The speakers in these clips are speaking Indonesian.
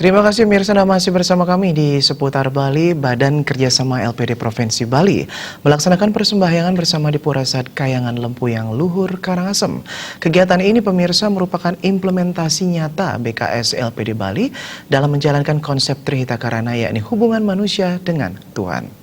Terima kasih Mirsa, Anda masih bersama kami di seputar Bali. Badan Kerjasama LPD Provinsi Bali melaksanakan persembahyangan bersama di Purasat Kayangan Lempuyang Luhur, Karangasem. Kegiatan ini pemirsa merupakan implementasi nyata BKS LPD Bali dalam menjalankan konsep Trihita Karana, yakni hubungan manusia dengan Tuhan.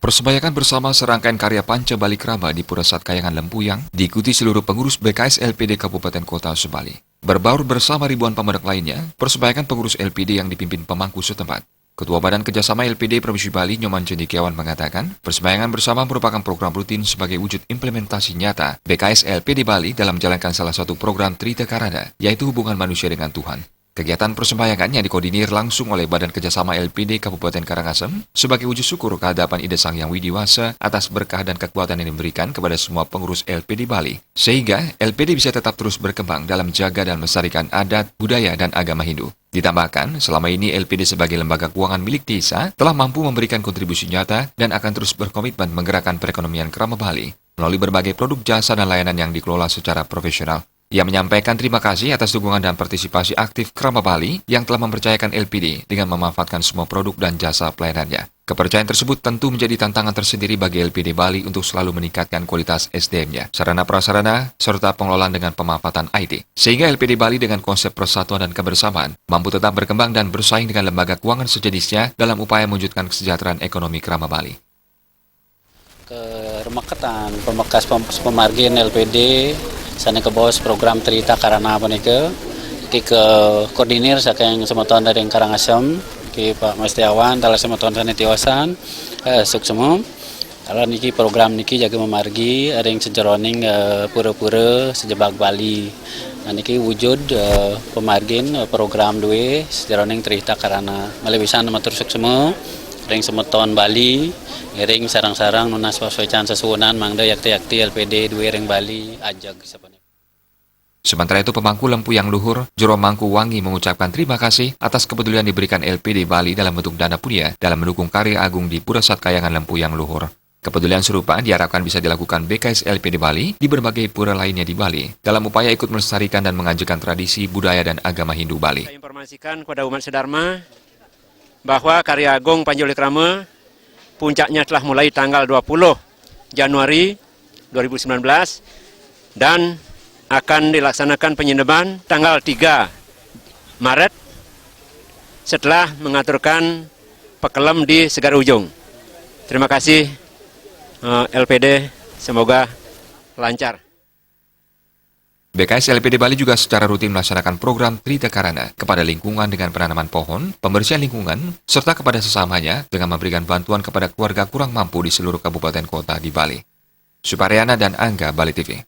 Persembahyangan bersama serangkaian karya Panca Bali Krama di Purasat Kayangan Lempuyang diikuti seluruh pengurus BKS LPD Kabupaten Kota Sebali. Berbaur bersama ribuan pemerintah lainnya, persembahyangan pengurus LPD yang dipimpin pemangku setempat. Ketua Badan Kerjasama LPD Provinsi Bali, Nyoman Cendekiawan mengatakan, persembahyangan bersama merupakan program rutin sebagai wujud implementasi nyata BKS LPD Bali dalam menjalankan salah satu program Trihita Karana, yaitu hubungan manusia dengan Tuhan. Kegiatan persembahyangan yang dikoordinir langsung oleh Badan Kerjasama LPD Kabupaten Karangasem sebagai wujud syukur kehadapan Ida Sang Hyang Widiwasa atas berkah dan kekuatan yang diberikan kepada semua pengurus LPD Bali, sehingga LPD bisa tetap terus berkembang dalam menjaga dan melestarikan adat, budaya, dan agama Hindu. Ditambahkan, selama ini LPD sebagai lembaga keuangan milik desa telah mampu memberikan kontribusi nyata dan akan terus berkomitmen menggerakkan perekonomian Krama Bali melalui berbagai produk jasa dan layanan yang dikelola secara profesional. Ia menyampaikan terima kasih atas dukungan dan partisipasi aktif Krama Bali yang telah mempercayakan LPD dengan memanfaatkan semua produk dan jasa pelayanannya. Kepercayaan tersebut tentu menjadi tantangan tersendiri bagi LPD Bali untuk selalu meningkatkan kualitas SDM-nya, sarana prasarana, serta pengelolaan dengan pemanfaatan IT. Sehingga LPD Bali dengan konsep persatuan dan kebersamaan mampu tetap berkembang dan bersaing dengan lembaga keuangan sejenisnya dalam upaya mewujudkan kesejahteraan ekonomi Krama Bali. Keremakatan pembekas pemargin LPD sana ke bos program Trihita Karana boneka ke koordinir saking semeton dari Karangasem ke Pak Mestiawan dalam semeton sana tiwasan suksemo kalau niki program niki jaga memargi ada yang sejeroning pura-pura sejebak Bali. Nah niki wujud pemargin program dua sejeroning Trihita Karana malebisan matur suksemo ring semeton Bali ring sarang-sarang nunas waswecan sesuunan mangda yakti LPD dua ring Bali ajag sebenarnya. Sementara itu pemangku Lempuyang Luhur, Juru Mangku Wangi mengucapkan terima kasih atas kepedulian diberikan LPD Bali dalam bentuk dana punya dalam mendukung karya agung di Purasat Kayangan Lempuyang Luhur. Kepedulian serupa diharapkan bisa dilakukan BKS LPD Bali di berbagai pura lainnya di Bali dalam upaya ikut melestarikan dan mengajukan tradisi, budaya, dan agama Hindu Bali. Saya informasikan kepada umat sedharma bahwa karya agung Panca Bali Krama puncaknya telah mulai tanggal 20 Januari 2019 dan akan dilaksanakan penyeneban tanggal 3 Maret setelah mengaturkan pekelem di Segar Ujung. Terima kasih LPD, semoga lancar. BKS LPD Bali juga secara rutin melaksanakan program Trihita Karana kepada lingkungan dengan penanaman pohon, pembersihan lingkungan, serta kepada sesamanya dengan memberikan bantuan kepada keluarga kurang mampu di seluruh kabupaten kota di Bali. Suparyana dan Angga, Bali TV.